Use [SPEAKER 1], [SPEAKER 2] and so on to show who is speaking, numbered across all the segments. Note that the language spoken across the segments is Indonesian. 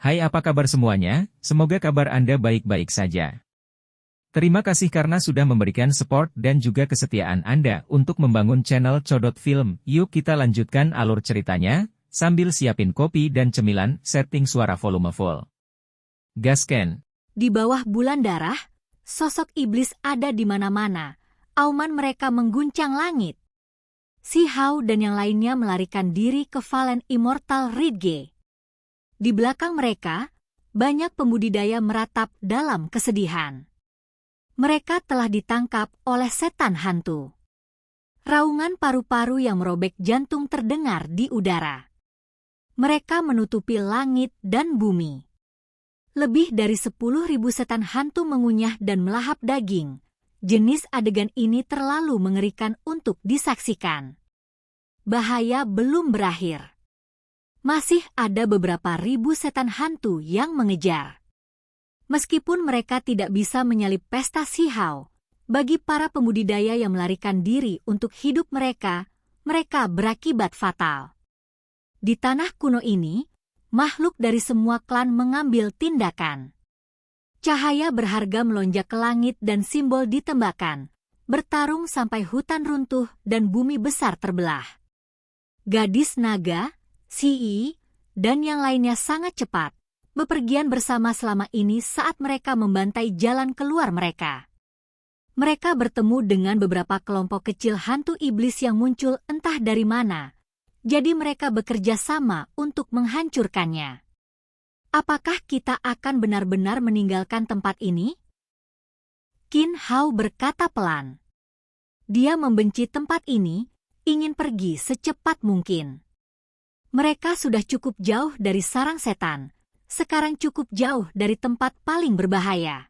[SPEAKER 1] Hai, apa kabar semuanya? Semoga kabar Anda baik-baik saja. Terima kasih karena sudah memberikan support dan juga kesetiaan Anda untuk membangun channel Codot Film. Yuk kita lanjutkan alur ceritanya, sambil siapin kopi dan cemilan, setting suara volume full. Gasken.
[SPEAKER 2] Di bawah bulan darah, sosok iblis ada di mana-mana. Auman mereka mengguncang langit. Si Hao dan yang lainnya melarikan diri ke Valen Immortal Ridge. Di belakang mereka, banyak pembudidaya meratap dalam kesedihan. Mereka telah ditangkap oleh setan hantu. Raungan paru-paru yang merobek jantung terdengar di udara. Mereka menutupi langit dan bumi. Lebih dari 10.000 setan hantu mengunyah dan melahap daging. Jenis adegan ini terlalu mengerikan untuk disaksikan. Bahaya belum berakhir. Masih ada beberapa ribu setan hantu yang mengejar. Meskipun mereka tidak bisa menyalip pesta Si Hao, bagi para pembudidaya yang melarikan diri untuk hidup mereka berakibat fatal. Di tanah kuno ini, makhluk dari semua klan mengambil tindakan. Cahaya berharga melonjak ke langit dan simbol ditembakkan, bertarung sampai hutan runtuh dan bumi besar terbelah. Gadis naga, Si, dan yang lainnya sangat cepat, bepergian bersama selama ini saat mereka membantai jalan keluar mereka. Mereka bertemu dengan beberapa kelompok kecil hantu iblis yang muncul entah dari mana, jadi mereka bekerja sama untuk menghancurkannya. Apakah kita akan benar-benar meninggalkan tempat ini? Qin Hao berkata pelan. Dia membenci tempat ini, ingin pergi secepat mungkin. Mereka sudah cukup jauh dari sarang setan, sekarang cukup jauh dari tempat paling berbahaya.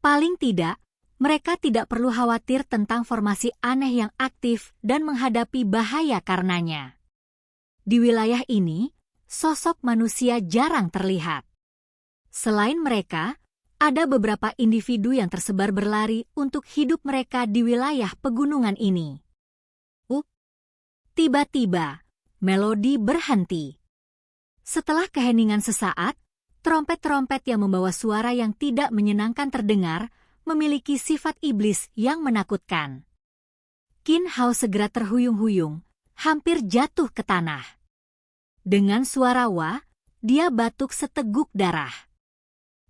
[SPEAKER 2] Paling tidak, mereka tidak perlu khawatir tentang formasi aneh yang aktif dan menghadapi bahaya karenanya. Di wilayah ini, sosok manusia jarang terlihat. Selain mereka, ada beberapa individu yang tersebar berlari untuk hidup mereka di wilayah pegunungan ini. Tiba-tiba, melodi berhenti. Setelah keheningan sesaat, trompet-trompet yang membawa suara yang tidak menyenangkan terdengar, memiliki sifat iblis yang menakutkan. Qin Hao segera terhuyung-huyung, hampir jatuh ke tanah. Dengan suara wah, dia batuk seteguk darah.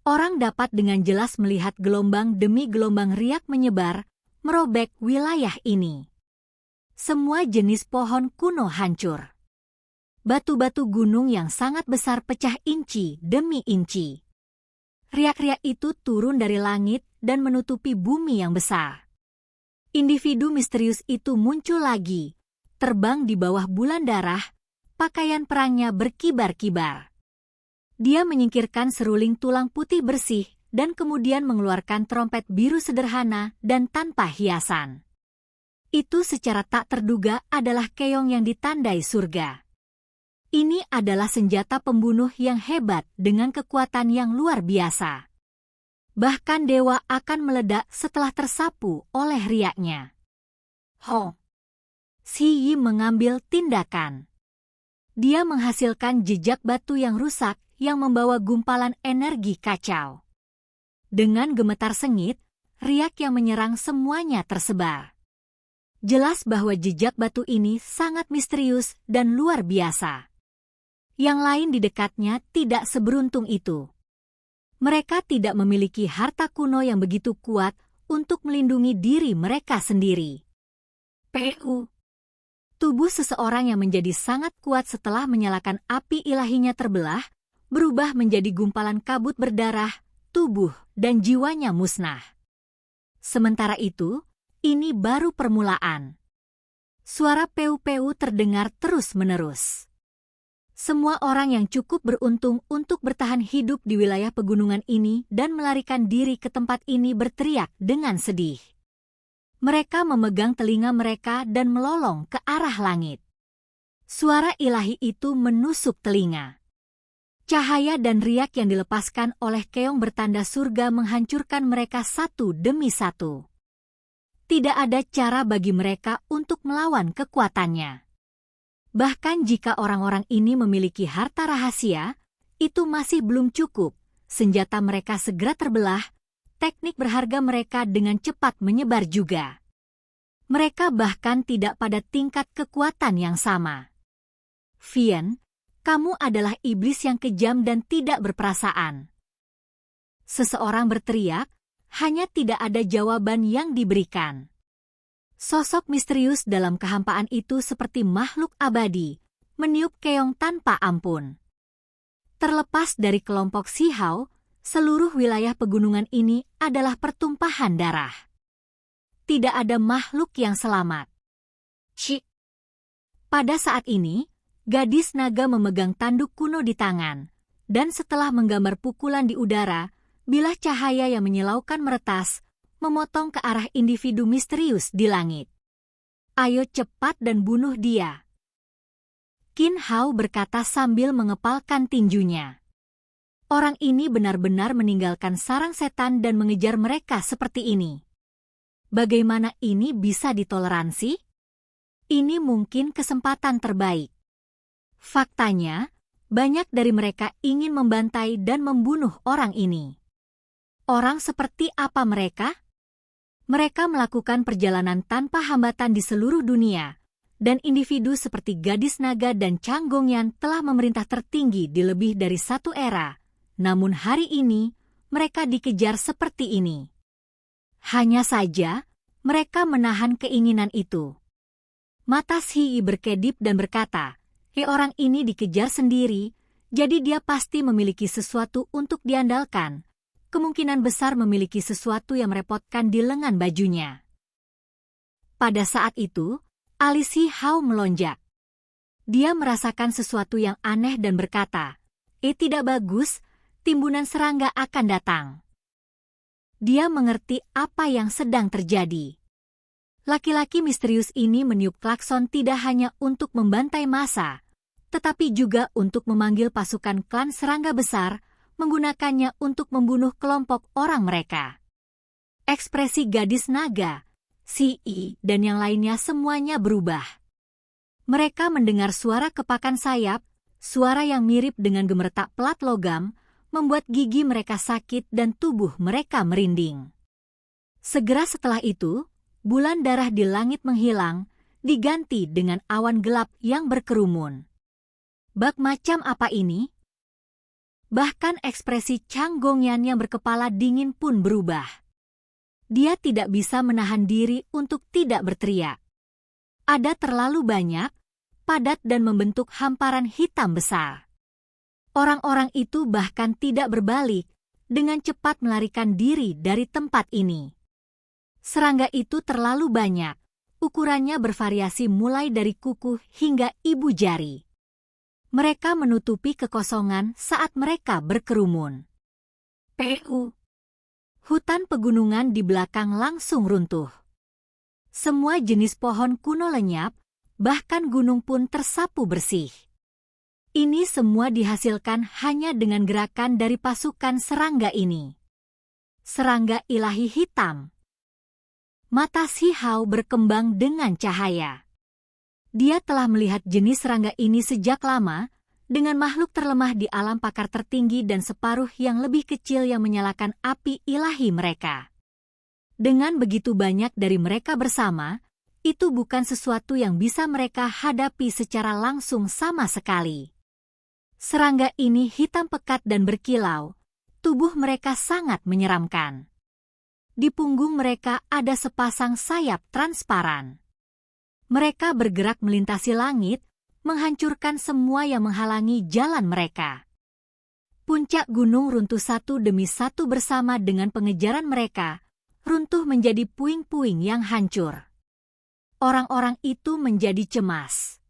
[SPEAKER 2] Orang dapat dengan jelas melihat gelombang demi gelombang riak menyebar, merobek wilayah ini. Semua jenis pohon kuno hancur. Batu-batu gunung yang sangat besar pecah inci demi inci. Riak-riak itu turun dari langit dan menutupi bumi yang besar. Individu misterius itu muncul lagi, terbang di bawah bulan darah, pakaian perangnya berkibar-kibar. Dia menyingkirkan seruling tulang putih bersih dan kemudian mengeluarkan trompet biru sederhana dan tanpa hiasan. Itu secara tak terduga adalah keong yang ditandai surga. Ini adalah senjata pembunuh yang hebat dengan kekuatan yang luar biasa. Bahkan dewa akan meledak setelah tersapu oleh riaknya. Si Yi mengambil tindakan. Dia menghasilkan jejak batu yang rusak yang membawa gumpalan energi kacau. Dengan gemetar sengit, riak yang menyerang semuanya tersebar. Jelas bahwa jejak batu ini sangat misterius dan luar biasa. Yang lain di dekatnya tidak seberuntung itu. Mereka tidak memiliki harta kuno yang begitu kuat untuk melindungi diri mereka sendiri. Tubuh seseorang yang menjadi sangat kuat setelah menyalakan api ilahinya terbelah, berubah menjadi gumpalan kabut berdarah, tubuh dan jiwanya musnah. Sementara itu, ini baru permulaan. Suara peu-peu terdengar terus-menerus. Semua orang yang cukup beruntung untuk bertahan hidup di wilayah pegunungan ini dan melarikan diri ke tempat ini berteriak dengan sedih. Mereka memegang telinga mereka dan melolong ke arah langit. Suara ilahi itu menusuk telinga. Cahaya dan riak yang dilepaskan oleh keong bertanda surga menghancurkan mereka satu demi satu. Tidak ada cara bagi mereka untuk melawan kekuatannya. Bahkan jika orang-orang ini memiliki harta rahasia, itu masih belum cukup. Senjata mereka segera terbelah, teknik berharga mereka dengan cepat menyebar juga. Mereka bahkan tidak pada tingkat kekuatan yang sama. Vian, kamu adalah iblis yang kejam dan tidak berperasaan. Seseorang berteriak, hanya tidak ada jawaban yang diberikan. Sosok misterius dalam kehampaan itu seperti makhluk abadi, meniup keong tanpa ampun. Terlepas dari kelompok Shihao, seluruh wilayah pegunungan ini adalah pertumpahan darah. Tidak ada makhluk yang selamat. Pada saat ini, gadis naga memegang tanduk kuno di tangan, dan setelah menggambar pukulan di udara, bilah cahaya yang menyilaukan meretas, memotong ke arah individu misterius di langit. Ayo cepat dan bunuh dia. Qin Hao berkata sambil mengepalkan tinjunya. Orang ini benar-benar meninggalkan sarang setan dan mengejar mereka seperti ini. Bagaimana ini bisa ditoleransi? Ini mungkin kesempatan terbaik. Faktanya, banyak dari mereka ingin membantai dan membunuh orang ini. Orang seperti apa mereka? Mereka melakukan perjalanan tanpa hambatan di seluruh dunia, dan individu seperti gadis naga dan Changgongyan telah memerintah tertinggi di lebih dari satu era. Namun hari ini, mereka dikejar seperti ini. Hanya saja, mereka menahan keinginan itu. Mata Shii berkedip dan berkata, orang ini dikejar sendiri, jadi dia pasti memiliki sesuatu untuk diandalkan. Kemungkinan besar memiliki sesuatu yang merepotkan di lengan bajunya. Pada saat itu, alis Shihao melonjak. Dia merasakan sesuatu yang aneh dan berkata, tidak bagus, timbunan serangga akan datang. Dia mengerti apa yang sedang terjadi. Laki-laki misterius ini meniup klakson tidak hanya untuk membantai massa, tetapi juga untuk memanggil pasukan klan serangga besar, menggunakannya untuk membunuh kelompok orang mereka. Ekspresi gadis naga, Shii, dan yang lainnya semuanya berubah. Mereka mendengar suara kepakan sayap, suara yang mirip dengan gemeretak pelat logam, membuat gigi mereka sakit dan tubuh mereka merinding. Segera setelah itu, bulan darah di langit menghilang, diganti dengan awan gelap yang berkerumun. Bak macam apa ini? Bahkan ekspresi Changgongyan yang berkepala dingin pun berubah. Dia tidak bisa menahan diri untuk tidak berteriak. Ada terlalu banyak, padat dan membentuk hamparan hitam besar. Orang-orang itu bahkan tidak berbalik, dengan cepat melarikan diri dari tempat ini. Serangga itu terlalu banyak, ukurannya bervariasi mulai dari kuku hingga ibu jari. Mereka menutupi kekosongan saat mereka berkerumun. Hutan pegunungan di belakang langsung runtuh. Semua jenis pohon kuno lenyap, bahkan gunung pun tersapu bersih. Ini semua dihasilkan hanya dengan gerakan dari pasukan serangga ini. Serangga ilahi hitam. Mata Shihao berkembang dengan cahaya. Dia telah melihat jenis serangga ini sejak lama, dengan makhluk terlemah di alam pakar tertinggi dan separuh yang lebih kecil yang menyalakan api ilahi mereka. Dengan begitu banyak dari mereka bersama, itu bukan sesuatu yang bisa mereka hadapi secara langsung sama sekali. Serangga ini hitam pekat dan berkilau, tubuh mereka sangat menyeramkan. Di punggung mereka ada sepasang sayap transparan. Mereka bergerak melintasi langit, menghancurkan semua yang menghalangi jalan mereka. Puncak gunung runtuh satu demi satu bersama dengan pengejaran mereka, runtuh menjadi puing-puing yang hancur. Orang-orang itu menjadi cemas.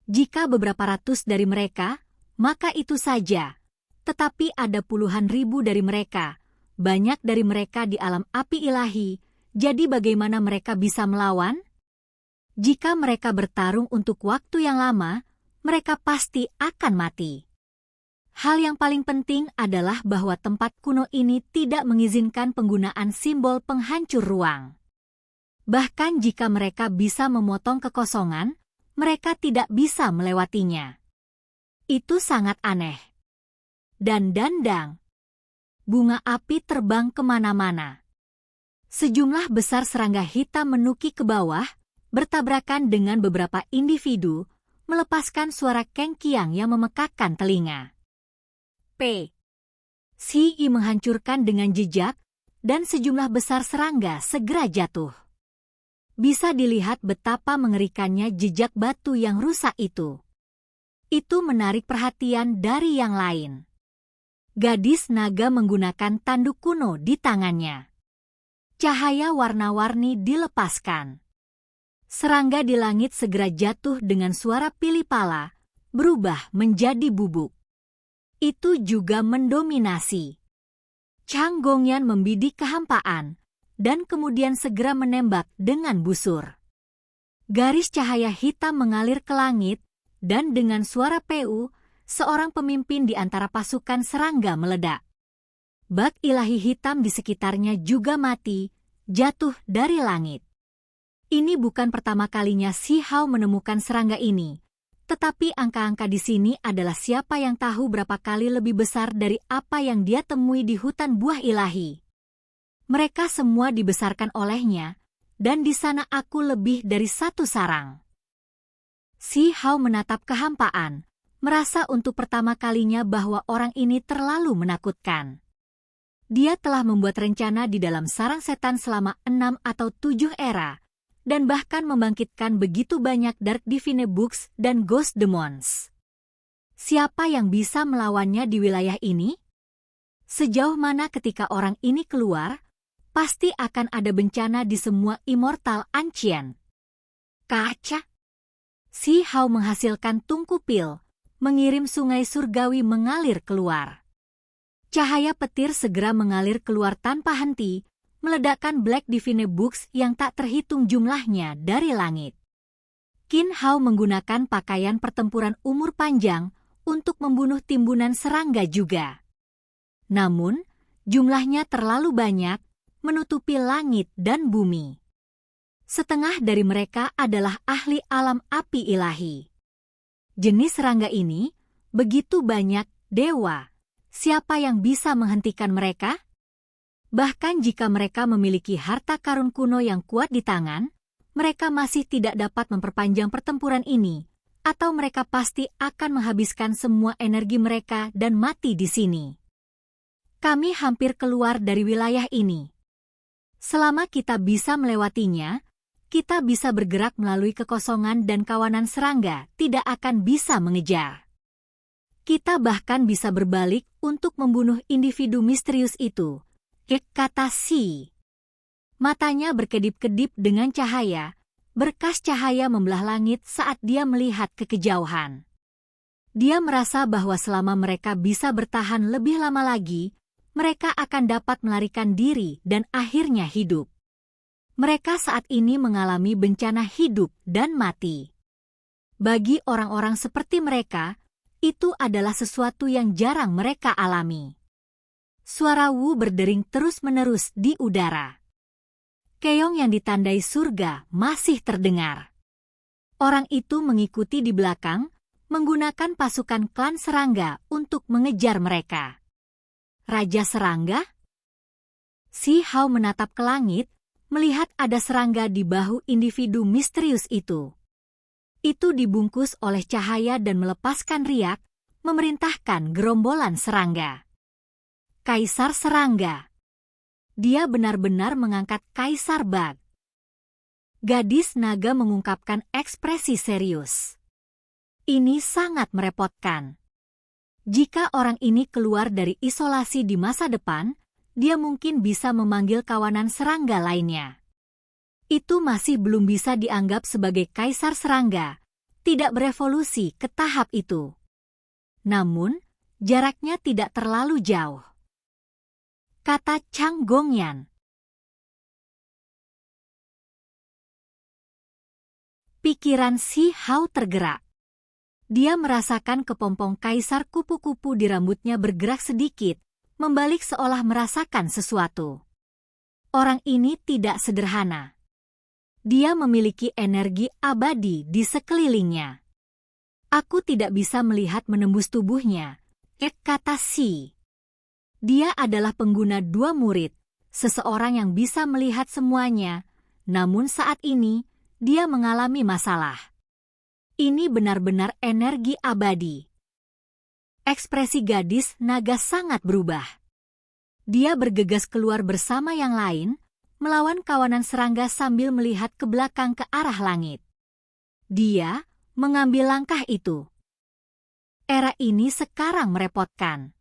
[SPEAKER 2] Jika beberapa ratus dari mereka, maka itu saja. Tetapi ada puluhan ribu dari mereka, banyak dari mereka di alam api ilahi, jadi bagaimana mereka bisa melawan? Jika mereka bertarung untuk waktu yang lama, mereka pasti akan mati. Hal yang paling penting adalah bahwa tempat kuno ini tidak mengizinkan penggunaan simbol penghancur ruang. Bahkan jika mereka bisa memotong kekosongan, mereka tidak bisa melewatinya. Itu sangat aneh. dan dandang. Bunga api terbang kemana-mana. Sejumlah besar serangga hitam menukik ke bawah, bertabrakan dengan beberapa individu, melepaskan suara kengkiang yang memekakkan telinga. Si I menghancurkan dengan jejak, dan sejumlah besar serangga segera jatuh. Bisa dilihat betapa mengerikannya jejak batu yang rusak itu. Itu menarik perhatian dari yang lain. Gadis naga menggunakan tanduk kuno di tangannya. Cahaya warna-warni dilepaskan. Serangga di langit segera jatuh dengan suara pilih pala, berubah menjadi bubuk. Itu juga mendominasi. Chang Gongyan membidik kehampaan, dan kemudian segera menembak dengan busur. Garis cahaya hitam mengalir ke langit, dan dengan suara PU, seorang pemimpin di antara pasukan serangga meledak. Bak ilahi hitam di sekitarnya juga mati, jatuh dari langit. Ini bukan pertama kalinya Si Hao menemukan serangga ini, tetapi angka-angka di sini adalah siapa yang tahu berapa kali lebih besar dari apa yang dia temui di hutan buah ilahi. Mereka semua dibesarkan olehnya, dan di sana aku lebih dari satu sarang. Si Hao menatap kehampaan, merasa untuk pertama kalinya bahwa orang ini terlalu menakutkan. Dia telah membuat rencana di dalam sarang setan selama 6 atau 7 era, dan bahkan membangkitkan begitu banyak Dark Divine Books dan Ghost Demons. Siapa yang bisa melawannya di wilayah ini? Sejauh mana ketika orang ini keluar, pasti akan ada bencana di semua Immortal Ancient. Kaca. Si Hao menghasilkan tungku pil, mengirim sungai surgawi mengalir keluar. Cahaya petir segera mengalir keluar tanpa henti, meledakkan Black Divine Books yang tak terhitung jumlahnya dari langit. Qin Hao menggunakan pakaian pertempuran umur panjang untuk membunuh timbunan serangga juga. Namun, jumlahnya terlalu banyak, menutupi langit dan bumi. Setengah dari mereka adalah ahli alam api ilahi. Jenis serangga ini begitu banyak, dewa. Siapa yang bisa menghentikan mereka? Bahkan jika mereka memiliki harta karun kuno yang kuat di tangan, mereka masih tidak dapat memperpanjang pertempuran ini, atau mereka pasti akan menghabiskan semua energi mereka dan mati di sini. Kami hampir keluar dari wilayah ini. Selama kita bisa melewatinya, kita bisa bergerak melalui kekosongan dan kawanan serangga tidak akan bisa mengejar. Kita bahkan bisa berbalik untuk membunuh individu misterius itu, kata Si. Matanya berkedip-kedip dengan cahaya, berkas cahaya membelah langit saat dia melihat ke kejauhan. Dia merasa bahwa selama mereka bisa bertahan lebih lama lagi, mereka akan dapat melarikan diri dan akhirnya hidup. Mereka saat ini mengalami bencana hidup dan mati. Bagi orang-orang seperti mereka, itu adalah sesuatu yang jarang mereka alami. Suara Wu berdering terus-menerus di udara. Keong yang ditandai surga masih terdengar. Orang itu mengikuti di belakang, menggunakan pasukan klan serangga untuk mengejar mereka. Raja serangga? Si Hao menatap ke langit, melihat ada serangga di bahu individu misterius itu. Itu dibungkus oleh cahaya dan melepaskan riak, memerintahkan gerombolan serangga. Kaisar serangga. Dia benar-benar mengangkat Kaisar Bug. Gadis naga mengungkapkan ekspresi serius. Ini sangat merepotkan. Jika orang ini keluar dari isolasi di masa depan, dia mungkin bisa memanggil kawanan serangga lainnya. Itu masih belum bisa dianggap sebagai kaisar serangga, tidak berevolusi ke tahap itu. Namun, jaraknya tidak terlalu jauh. Kata Chang Gongyan. Pikiran Si Hao tergerak. Dia merasakan kepompong kaisar kupu-kupu di rambutnya bergerak sedikit, membalik seolah merasakan sesuatu. Orang ini tidak sederhana. Dia memiliki energi abadi di sekelilingnya. Aku tidak bisa melihat menembus tubuhnya, Kata Si. Dia adalah pengguna 2 murid, seseorang yang bisa melihat semuanya, namun saat ini, dia mengalami masalah. Ini benar-benar energi abadi. Ekspresi gadis naga sangat berubah. Dia bergegas keluar bersama yang lain, melawan kawanan serangga sambil melihat ke belakang ke arah langit. Dia mengambil langkah itu. Era ini sekarang merepotkan.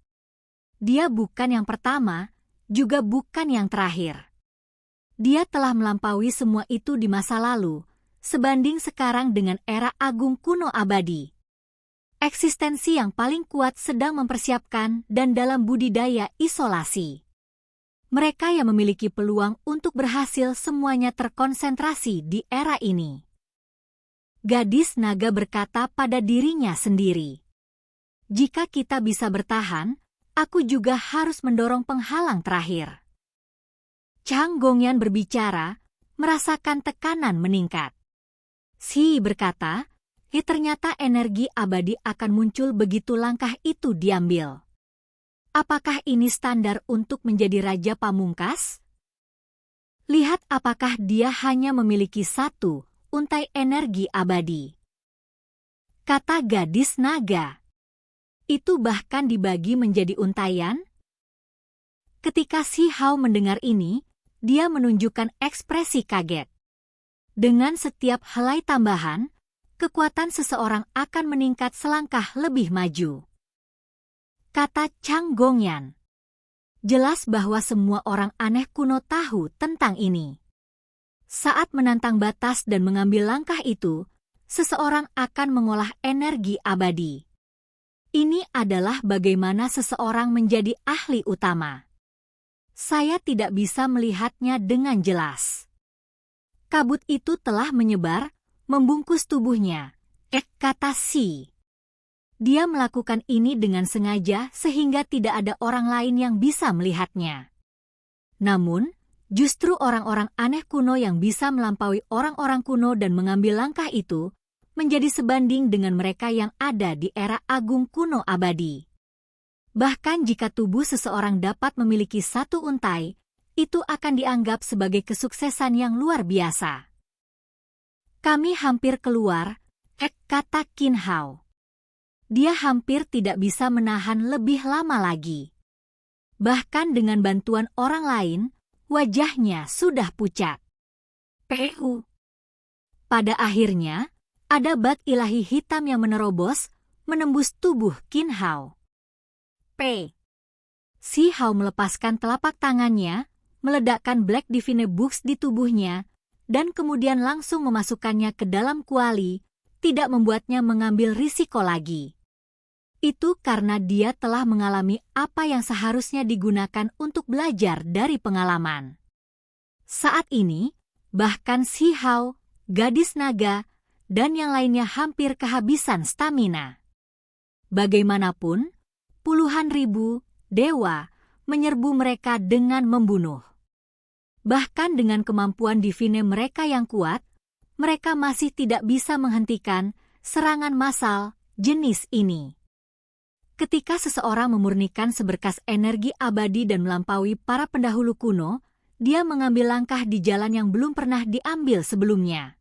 [SPEAKER 2] Dia bukan yang pertama, juga bukan yang terakhir. Dia telah melampaui semua itu di masa lalu, sebanding sekarang dengan era agung kuno abadi. Eksistensi yang paling kuat sedang mempersiapkan dan dalam budidaya isolasi. Mereka yang memiliki peluang untuk berhasil semuanya terkonsentrasi di era ini. Gadis naga berkata pada dirinya sendiri. Jika kita bisa bertahan, aku juga harus mendorong penghalang terakhir. Chang Gongyan berbicara, merasakan tekanan meningkat. Si berkata, ternyata energi abadi akan muncul begitu langkah itu diambil. Apakah ini standar untuk menjadi raja pamungkas? Lihat apakah dia hanya memiliki 1 untai energi abadi. Kata gadis naga. Itu bahkan dibagi menjadi untaian? Ketika Si Hao mendengar ini, dia menunjukkan ekspresi kaget. Dengan setiap helai tambahan, kekuatan seseorang akan meningkat selangkah lebih maju. Kata Chang Gongyan. Jelas bahwa semua orang aneh kuno tahu tentang ini. Saat menantang batas dan mengambil langkah itu, seseorang akan mengolah energi abadi. Ini adalah bagaimana seseorang menjadi ahli utama. Saya tidak bisa melihatnya dengan jelas. Kabut itu telah menyebar, membungkus tubuhnya. Kata Si. Dia melakukan ini dengan sengaja sehingga tidak ada orang lain yang bisa melihatnya. Namun, justru orang-orang aneh kuno yang bisa melampaui orang-orang kuno dan mengambil langkah itu, menjadi sebanding dengan mereka yang ada di era agung kuno abadi. Bahkan jika tubuh seseorang dapat memiliki 1 untai, itu akan dianggap sebagai kesuksesan yang luar biasa. Kami hampir keluar, kata Qin Hao. Dia hampir tidak bisa menahan lebih lama lagi. Bahkan dengan bantuan orang lain, wajahnya sudah pucat. Pada akhirnya, ada bak ilahi hitam yang menerobos, menembus tubuh Qin Hao. Si Hao melepaskan telapak tangannya, meledakkan Black Divine Books di tubuhnya, dan kemudian langsung memasukkannya ke dalam kuali, tidak membuatnya mengambil risiko lagi. Itu karena dia telah mengalami apa yang seharusnya digunakan untuk belajar dari pengalaman. Saat ini, bahkan Si Hao, gadis naga, dan yang lainnya hampir kehabisan stamina. Bagaimanapun, puluhan ribu dewa menyerbu mereka dengan membunuh. Bahkan dengan kemampuan divine mereka yang kuat, mereka masih tidak bisa menghentikan serangan massal jenis ini. Ketika seseorang memurnikan seberkas energi abadi dan melampaui para pendahulu kuno, dia mengambil langkah di jalan yang belum pernah diambil sebelumnya.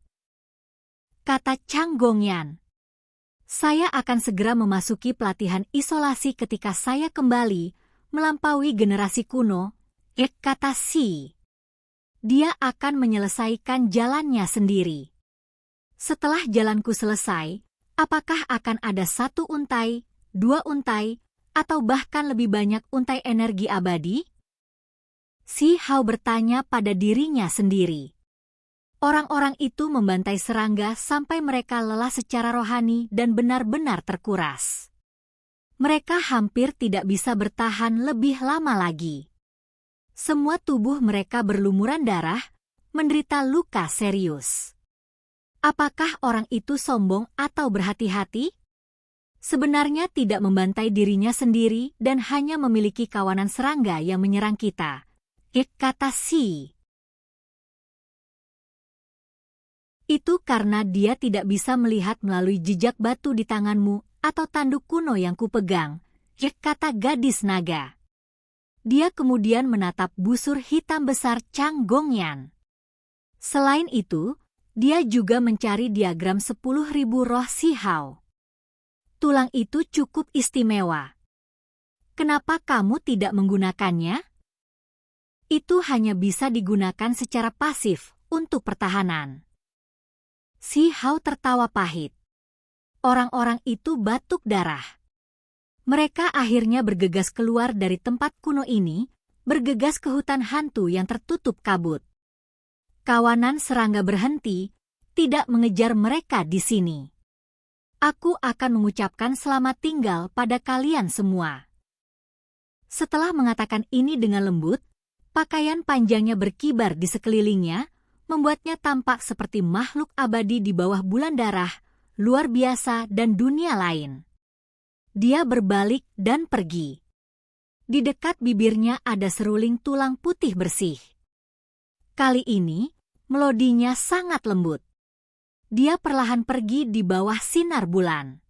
[SPEAKER 2] Kata Chang Gongyan. Saya akan segera memasuki pelatihan isolasi ketika saya kembali melampaui generasi kuno, kata Si. Dia akan menyelesaikan jalannya sendiri. Setelah jalanku selesai, apakah akan ada 1 untai, 2 untai, atau bahkan lebih banyak untai energi abadi? Si Hao bertanya pada dirinya sendiri. Orang-orang itu membantai serangga sampai mereka lelah secara rohani dan benar-benar terkuras. Mereka hampir tidak bisa bertahan lebih lama lagi. Semua tubuh mereka berlumuran darah, menderita luka serius. Apakah orang itu sombong atau berhati-hati? Sebenarnya tidak membantai dirinya sendiri dan hanya memiliki kawanan serangga yang menyerang kita. Kata Si. Itu karena dia tidak bisa melihat melalui jejak batu di tanganmu atau tanduk kuno yang kupegang. kata gadis naga. Dia kemudian menatap busur hitam besar Chang Gongyan. Selain itu, dia juga mencari diagram 10.000 roh Si Hao. Tulang itu cukup istimewa. Kenapa kamu tidak menggunakannya? Itu hanya bisa digunakan secara pasif untuk pertahanan. Si Hao tertawa pahit. Orang-orang itu batuk darah. Mereka akhirnya bergegas keluar dari tempat kuno ini, bergegas ke hutan hantu yang tertutup kabut. Kawanan serangga berhenti, tidak mengejar mereka di sini. Aku akan mengucapkan selamat tinggal pada kalian semua. Setelah mengatakan ini dengan lembut, pakaian panjangnya berkibar di sekelilingnya, membuatnya tampak seperti makhluk abadi di bawah bulan darah, luar biasa dan dunia lain. Dia berbalik dan pergi. Di dekat bibirnya ada seruling tulang putih bersih. Kali ini, melodinya sangat lembut. Dia perlahan pergi di bawah sinar bulan.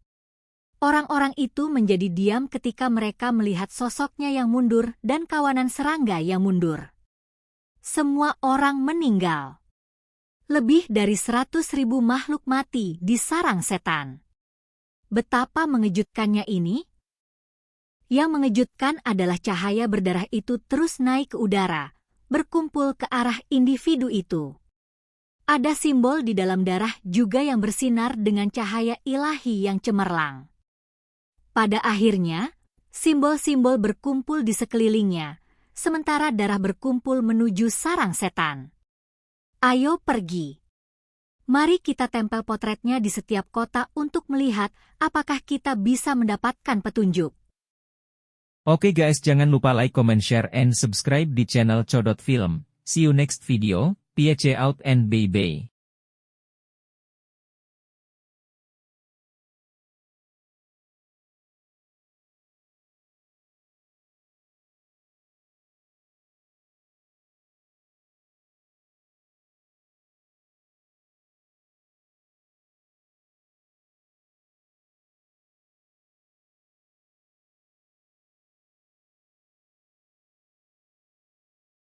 [SPEAKER 2] Orang-orang itu menjadi diam ketika mereka melihat sosoknya yang mundur dan kawanan serangga yang mundur. Semua orang meninggal. Lebih dari 100.000 makhluk mati di sarang setan. Betapa mengejutkannya ini? Yang mengejutkan adalah cahaya berdarah itu terus naik ke udara, berkumpul ke arah individu itu. Ada simbol di dalam darah juga yang bersinar dengan cahaya ilahi yang cemerlang. Pada akhirnya, simbol-simbol berkumpul di sekelilingnya, sementara darah berkumpul menuju sarang setan. Ayo pergi. Mari kita tempel potretnya di setiap kota untuk melihat apakah kita bisa mendapatkan petunjuk.
[SPEAKER 1] Oke guys, jangan lupa like, comment, share, and subscribe di channel Codot Film. See you next video, peace out and bye-bye.